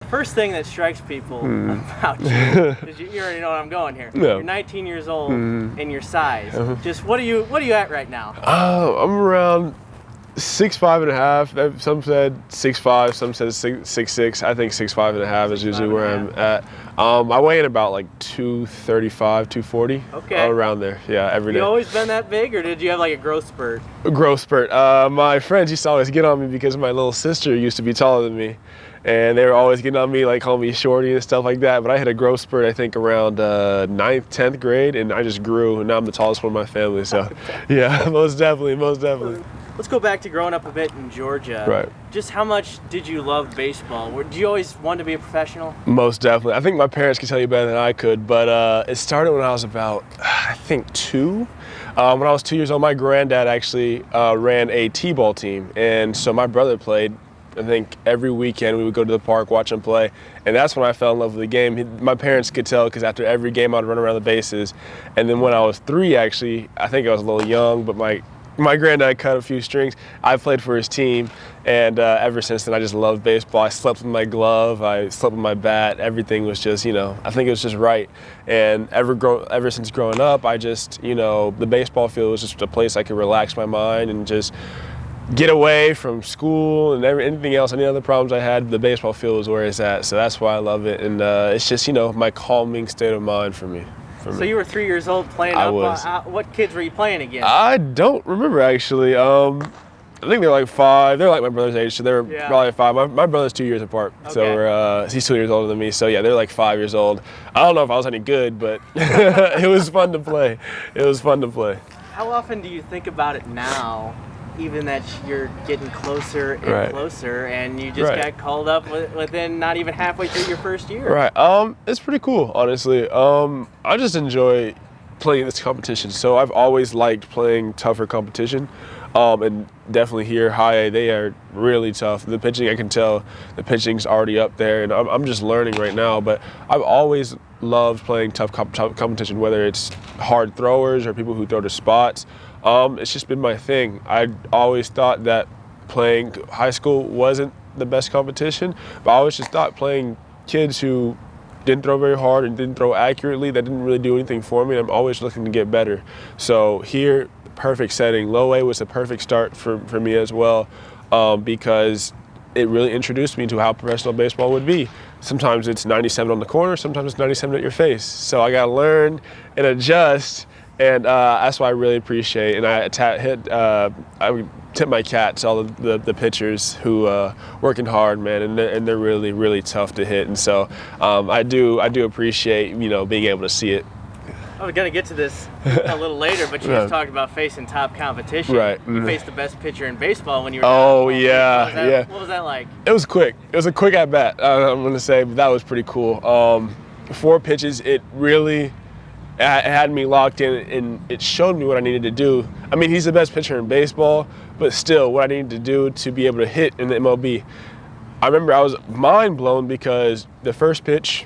first thing that strikes people about you, because you already know where I'm going here. Yeah. You're 19 years old and your size. Just what are you at right now? I'm around 6'5.5". Some said 6'5", some said 6'6". I think 6'5.5" is usually where I'm at. I weigh in about like 235, 240. Okay. All around there. Yeah, every day. You always been that big, or did you have like a growth spurt? A growth spurt. My friends used to always get on me because my little sister used to be taller than me. And they were always getting on me, like calling me shorty and stuff like that. But I had a growth spurt, I think, around 9th, 10th grade, and I just grew. And now I'm the tallest one in my family. So, yeah, most definitely. Let's go back to growing up a bit in Georgia. Right. Just how much did you love baseball? Did you always want to be a professional? Most definitely. I think my parents could tell you better than I could, but it started when I was about, I think, 2. When I was 2 years old, my granddad actually ran a t-ball team, and so my brother played. I think every weekend we would go to the park, watch him play, and that's when I fell in love with the game. My parents could tell because after every game I'd run around the bases, and then when I was 3, actually, I think I was a little young, but my granddad cut a few strings. I played for his team, and ever since then I just loved baseball. I slept with my glove, I slept with my bat. Everything was just, I think it was just right. And ever since growing up, I just, the baseball field was just a place I could relax my mind and just get away from school and anything else, any other problems I had. The baseball field is where it's at, so that's why I love it. And it's just, my calming state of mind for me. So you were 3 years old playing I up. was. What kids were you playing against? I don't remember, actually. I think they're like 5. They're like my brother's age, so they're probably 5. My brother's 2 years apart, so he's 2 years older than me. So yeah, they're like 5 years old. I don't know if I was any good, but it was fun to play. How often do you think about it now, even that you're getting closer and closer, and you just got called up within not even halfway through your first year? Right. It's pretty cool, honestly. I just enjoy playing this competition. So I've always liked playing tougher competition. And definitely here, High A, they are really tough. The pitching, I can tell the pitching's already up there, and I'm just learning right now. But I've always loved playing tough competition, whether it's hard throwers or people who throw to spots. It's just been my thing. I always thought that playing high school wasn't the best competition, but I always just thought playing kids who didn't throw very hard and didn't throw accurately, that didn't really do anything for me. I'm always looking to get better. So here, perfect setting. Low A was a perfect start for me as well, because it really introduced me to how professional baseball would be. Sometimes it's 97 on the corner, sometimes it's 97 at your face. So I got to learn and adjust. And that's why I really appreciate, and I tip my cap to all the pitchers who working hard, man, and they're really, really tough to hit. And so I do appreciate, being able to see it. We're gonna get to this a little later, but you just talked about facing top competition. Right. You faced the best pitcher in baseball when you were. Oh yeah. What was that like? It was quick. It was a quick at bat. I'm gonna say, but that was pretty cool. 4 pitches. It really. It had me locked in, and it showed me what I needed to do. I mean, he's the best pitcher in baseball, but still, what I needed to do to be able to hit in the MLB. I remember I was mind blown because the first pitch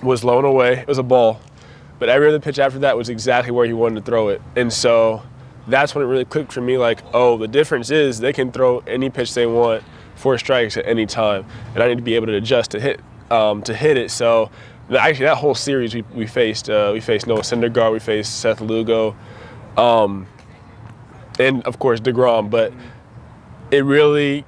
was blown away. It was a ball, but every other pitch after that was exactly where he wanted to throw it. And so that's when it really clicked for me, like, oh, the difference is they can throw any pitch they want, 4 strikes at any time, and I need to be able to adjust to hit it. So. Actually, that whole series we faced Noah Syndergaard, we faced Seth Lugo, and of course DeGrom. But it really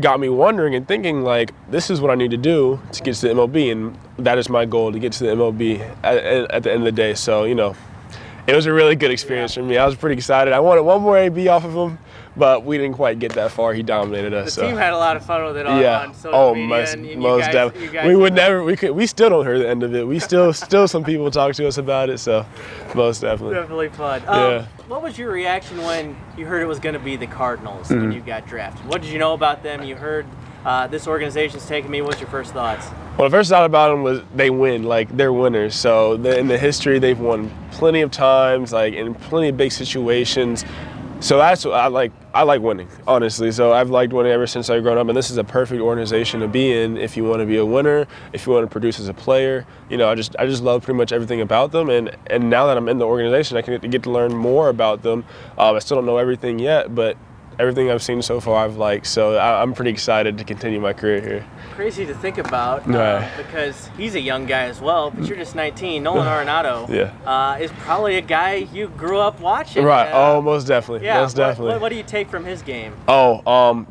got me wondering and thinking, like, this is what I need to do to get to the MLB, and that is my goal, to get to the MLB at the end of the day. So it was a really good experience for me. I was pretty excited. I wanted one more AB off of him, but we didn't quite get that far. He dominated us. The team had a lot of fun with it on social media. Most definitely. We still don't hear the end of it. We still some people talk to us about it. So most definitely. Definitely fun. What was your reaction when you heard it was going to be the Cardinals when you got drafted? What did you know about them? You heard this organization's taking me. What's your first thoughts? Well, the first thought about them was they win, like they're winners. So in the history, they've won plenty of times, like in plenty of big situations. So that's what I like. I like winning, honestly. So I've liked winning ever since I've grown up, and this is a perfect organization to be in if you want to be a winner, if you want to produce as a player. I just love pretty much everything about them, and now that I'm in the organization, I can get to learn more about them. I still don't know everything yet, but Everything I've seen so far I've liked, so I'm pretty excited to continue my career here. Crazy to think about because he's a young guy as well, but you're just 19. Nolan Arenado is probably a guy you grew up watching. Right. Most definitely. Yeah. Most definitely. What do you take from his game?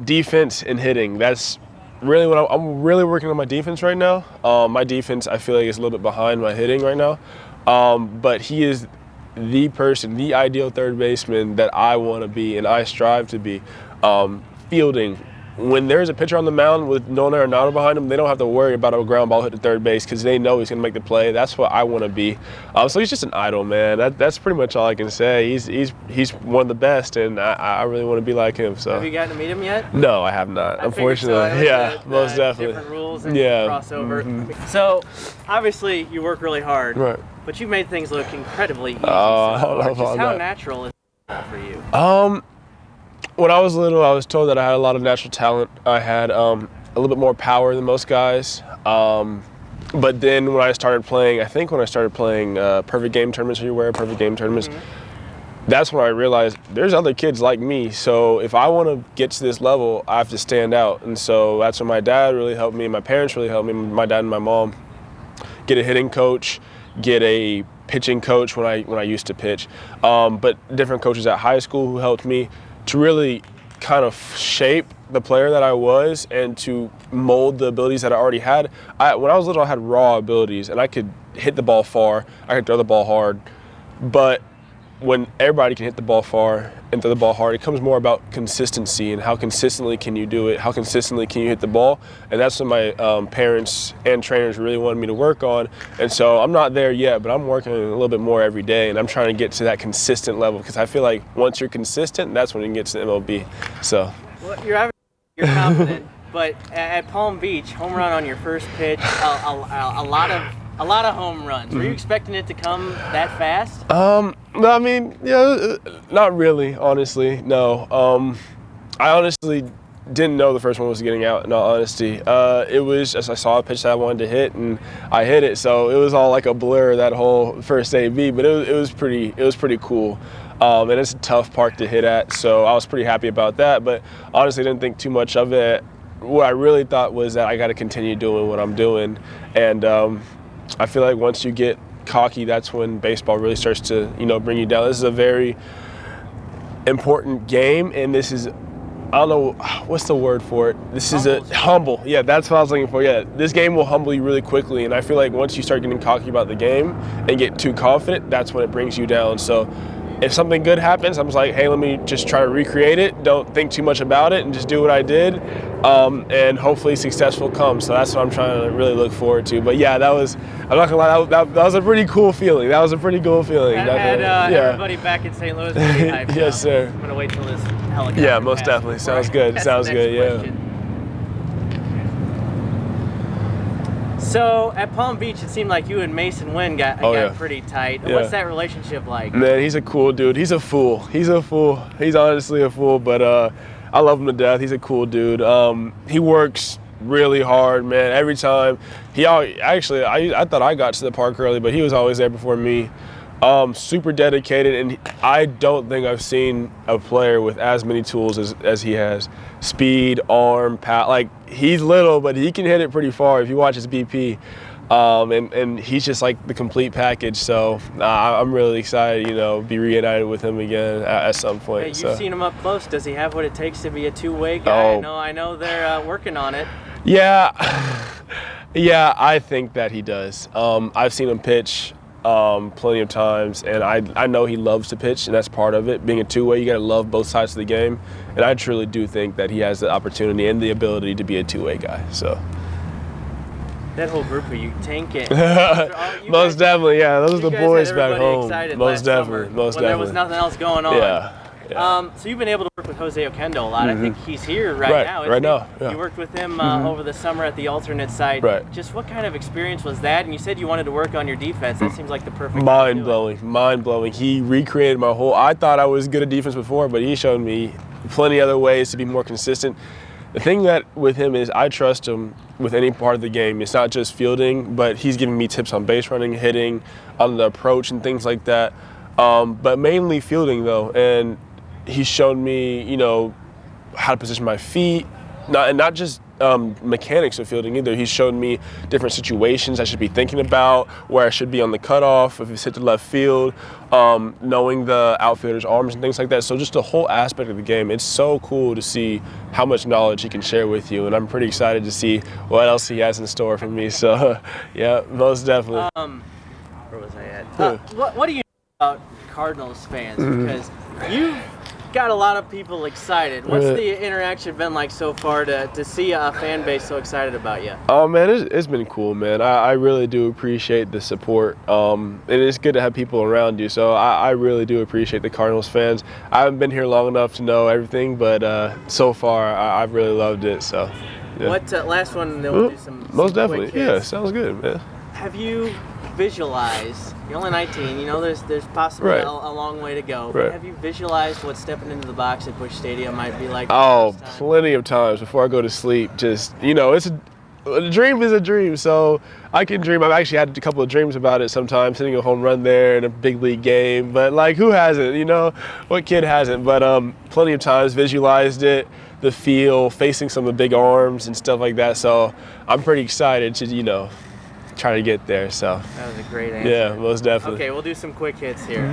Defense and hitting. That's really what I'm really working on my defense right now. My defense, I feel like, is a little bit behind my hitting right now. But he is the person, the ideal third baseman that I want to be and I strive to be. Fielding. When there's a pitcher on the mound with Nolan Arenado behind him, they don't have to worry about a ground ball hit to third base because they know he's going to make the play. That's what I want to be. So he's just an idol, man. That's pretty much all I can say. He's one of the best, and I really want to be like him. So. Have you gotten to meet him yet? No, I have not. Unfortunately, most definitely. Different rules and crossover. Mm-hmm. So obviously you work really hard, right? But you made things look incredibly easy. How natural is it for you? When I was little, I was told that I had a lot of natural talent. I had a little bit more power than most guys. But then when I started playing, perfect game tournaments, perfect game tournaments, that's when I realized there's other kids like me. So if I want to get to this level, I have to stand out. And so that's when my dad really helped me. My parents really helped me, my dad and my mom, get a hitting coach, get a pitching coach when I used to pitch. But different coaches at high school who helped me to really kind of shape the player that I was and to mold the abilities that I already had. When I was little, I had raw abilities, and I could hit the ball far, I could throw the ball hard. But when everybody can hit the ball far and throw the ball hard, it comes more about consistency and how consistently can you do it, how consistently can you hit the ball. And that's what my parents and trainers really wanted me to work on. And so I'm not there yet, but I'm working a little bit more every day, and I'm trying to get to that consistent level because I feel like once you're consistent, that's when you can get to the MLB. So. Well, you're confident, but at Palm Beach, home run on your first pitch, a lot of home runs. Were you expecting it to come that fast? No, I mean, not really, honestly, no. I honestly didn't know the first one was getting out, in all honesty. It was just I saw a pitch that I wanted to hit, and I hit it, so it was all like a blur, that whole first AB, but it was pretty cool. And it's a tough park to hit at, so I was pretty happy about that, but honestly didn't think too much of it. What I really thought was that I got to continue doing what I'm doing, and I feel like once you get cocky, that's when baseball really starts to, bring you down. This is a very important game, and this is, I don't know, what's the word for it? This is humble. Yeah, that's what I was looking for. Yeah, this game will humble you really quickly, and I feel like once you start getting cocky about the game and get too confident, that's when it brings you down. So if something good happens, I'm just like, hey, let me just try to recreate it. Don't think too much about it and just do what I did. And hopefully success will come. So that's what I'm trying to really look forward to. But yeah, I'm not gonna lie, that was a pretty cool feeling. That was a pretty cool feeling. Everybody back in St. Louis pretty hyped. Yes, sir. I'm gonna wait till this helicopter. Yeah, most definitely. Sounds good. Sounds good, yeah. So at Palm Beach, it seemed like you and Mason Wynn got pretty tight. Yeah. What's that relationship like? Man, he's a cool dude. He's a fool. He's honestly a fool, but I love him to death. He's a cool dude. He works really hard, man. Every time. I thought I got to the park early, but he was always there before me. Super dedicated, and I don't think I've seen a player with as many tools as he has. Speed, arm, he's little, but he can hit it pretty far if you watch his BP. And he's just like the complete package. So I'm really excited, be reunited with him again at some point. Hey, you've seen him up close. Does he have what it takes to be a two-way guy? I know they're working on it. Yeah, I think that he does. I've seen him pitch plenty of times, and I know he loves to pitch, and that's part of it. Being a two-way, you got to love both sides of the game, and I truly do think that he has the opportunity and the ability to be a two-way guy. So that whole group of you, Tank it. Most definitely, yeah. Those are the boys back home. Most definitely. There was nothing else going on. Yeah. So you've been able to work with Jose Oquendo a lot. I think he's here right now. Right now. Yeah. You worked with him over the summer at the alternate site. Right. Just what kind of experience was that? And you said you wanted to work on your defense. That seems like the perfect. Mind blowing. He recreated my whole. I thought I was good at defense before, but he showed me plenty other ways to be more consistent. The thing that with him is I trust him with any part of the game. It's not just fielding, but he's giving me tips on base running, hitting, on the approach and things like that. But mainly fielding though, and he's shown me, how to position my feet, not just mechanics of fielding either. He's showed me different situations I should be thinking about, where I should be on the cutoff, if it's hit to left field, knowing the outfielder's arms and things like that. So just the whole aspect of the game, it's so cool to see how much knowledge he can share with you, and I'm pretty excited to see what else he has in store for me. So yeah, most definitely. Where was I at? What do you know about Cardinals fans? Because you've got a lot of people excited. What's the interaction been like so far to see a fan base so excited about you? Oh man, it's been cool, man. I really do appreciate the support. And it's good to have people around you. So I really do appreciate the Cardinals fans. I haven't been here long enough to know everything, but so far I've really loved it. So. Yeah. What last one? Then we'll do some most definitely. Quick hits. Yeah, sounds good, man. Have you visualized? You're only 19. You know, there's possibly a long way to go. But have you visualized what stepping into the box at Busch Stadium might be like? Oh, plenty of times before I go to sleep. Just a dream is a dream, so I can dream. I've actually had a couple of dreams about it sometimes, hitting a home run there in a big league game. But like, who hasn't? You know, what kid hasn't? But plenty of times visualized it, the feel, facing some of the big arms and stuff like that. So I'm pretty excited to try to get there. So that was a great answer. Yeah, most definitely. Okay, we'll do some quick hits here.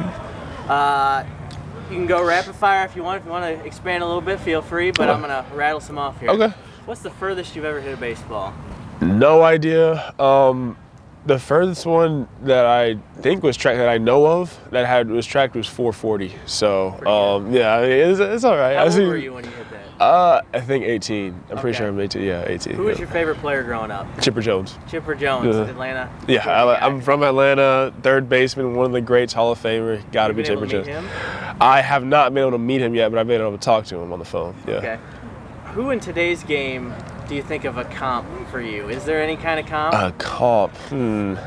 You can go rapid fire if you want. If you want to expand a little bit, feel free. But I'm gonna rattle some off here. Okay. What's the furthest you've ever hit a baseball? No idea. The furthest one that I think was tracked that I know of was tracked was 440. So yeah, I mean, it's all right. How old were you when you hit that? I think 18. I'm pretty sure I'm 18. Yeah, 18. Who was your favorite player growing up? Chipper Jones. Chipper Jones, Atlanta. Yeah, I'm from Atlanta. Third baseman, one of the greats, Hall of Famer. Got to be Chipper Jones. Him? I have not been able to meet him yet, but I've been able to talk to him on the phone. Yeah. Okay. Who in today's game do you think of a comp for you? Is there any kind of comp? A comp. In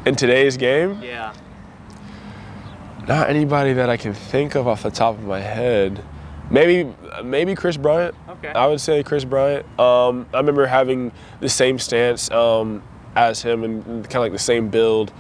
today's game? Yeah. Not anybody that I can think of off the top of my head. Maybe Chris Bryant. Okay. I would say Chris Bryant. I remember having the same stance as him and kind of like the same build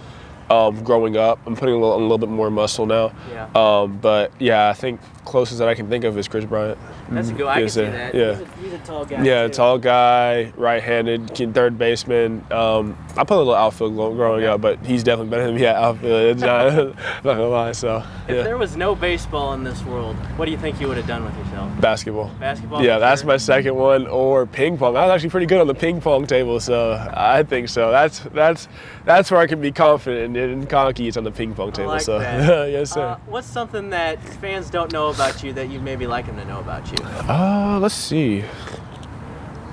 growing up. I'm putting a little bit more muscle now. Yeah. But yeah, I think closest that I can think of is Chris Bryant. That's a good. I can see that. Yeah. He's a tall guy. Yeah, too. Tall guy, right-handed, third baseman. I put a little outfield growing up, but he's definitely better than me at outfield. Not gonna lie. So. If there was no baseball in this world, what do you think you would have done with yourself? Basketball. Basketball. Yeah, that's my second one. Or ping pong. I was actually pretty good on the ping pong table, so I think so. That's where I can be confident and cocky. It's on the ping pong table. I like so that. yes, sir. What's something that fans don't know about you that you maybe like them to know about you? Let's see.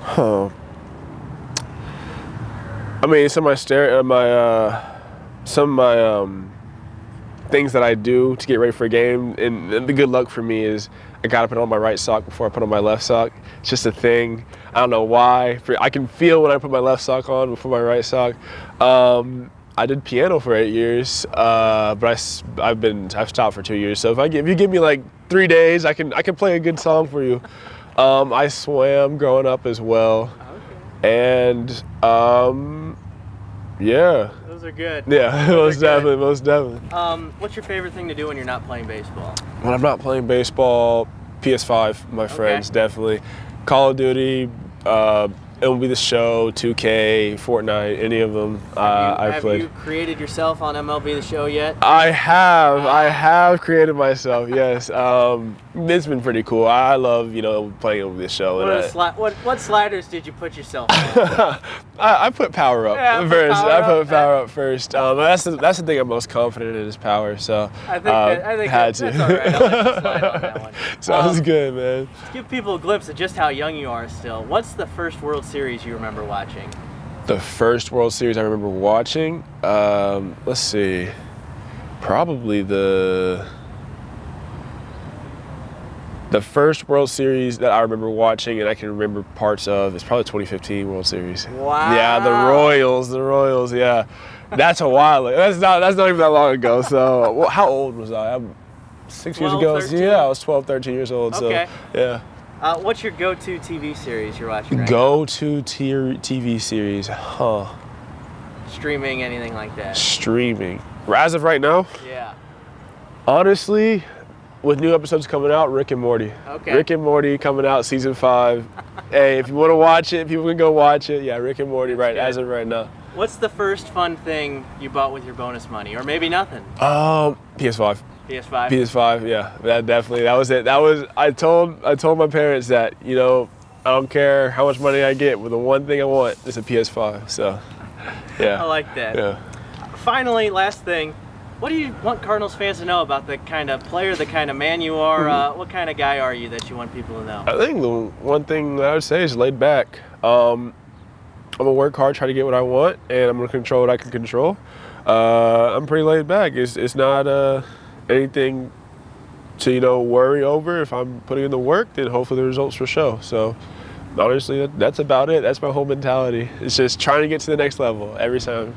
I mean, some of my things that I do to get ready for a game, and the good luck for me is I gotta put on my right sock before I put on my left sock. It's just a thing. I don't know why. I can feel when I put my left sock on before my right sock. I did piano for 8 years, but I've stopped for 2 years. So if you give me like 3 days, I can play a good song for you. I swam growing up as well. Okay. And yeah. Those are good. Yeah, most definitely. What's your favorite thing to do when you're not playing baseball? When I'm not playing baseball, PS5, my friends, definitely. Call of Duty, MLB The Show, 2K, Fortnite, any of them I played. Have you created yourself on MLB The Show yet? I have created myself, yes. It's been pretty cool. I love, playing MLB The Show. What sliders did you put yourself on? I put power up first. I put power up first. That's the thing I'm most confident in is power. So I think that's all right. I'll let you slide on that one. Sounds good, man. Give people a glimpse of just how young you are still. What's the first World Series you remember watching? The first World Series I remember watching? Let's see. Probably the first World Series that I remember watching and I can remember parts of is probably 2015 World Series. Wow. Yeah, the Royals, yeah. That's a while ago. That's not even that long ago. So how old was I? 6 years ago. 13? Yeah, I was 12, 13 years old. Okay. So yeah. What's your go-to TV series you're watching right Go-to TV series, huh? Streaming, anything like that? Streaming. As of right now? Yeah. Honestly, with new episodes coming out, Rick and Morty. Okay. Rick and Morty coming out, season 5. Hey, if you want to watch it, people can go watch it. Yeah, Rick and Morty, That's good. as of right now. What's the first fun thing you bought with your bonus money, or maybe nothing? PS5. PS5. PS5, yeah, that was it. I told my parents that, you know, I don't care how much money I get, but the one thing I want is a PS5. So, yeah. I like that. Yeah. Finally, last thing, what do you want Cardinals fans to know about the kind of player, the kind of man you are? What kind of guy are you that you want people to know? I think the one thing that I would say is laid back. I'm gonna work hard, try to get what I want, and I'm gonna control what I can control. I'm pretty laid back. It's not anything to, you know, worry over. If I'm putting in the work, then hopefully the results will show. So honestly, that's about it. That's my whole mentality. It's just trying to get to the next level every time.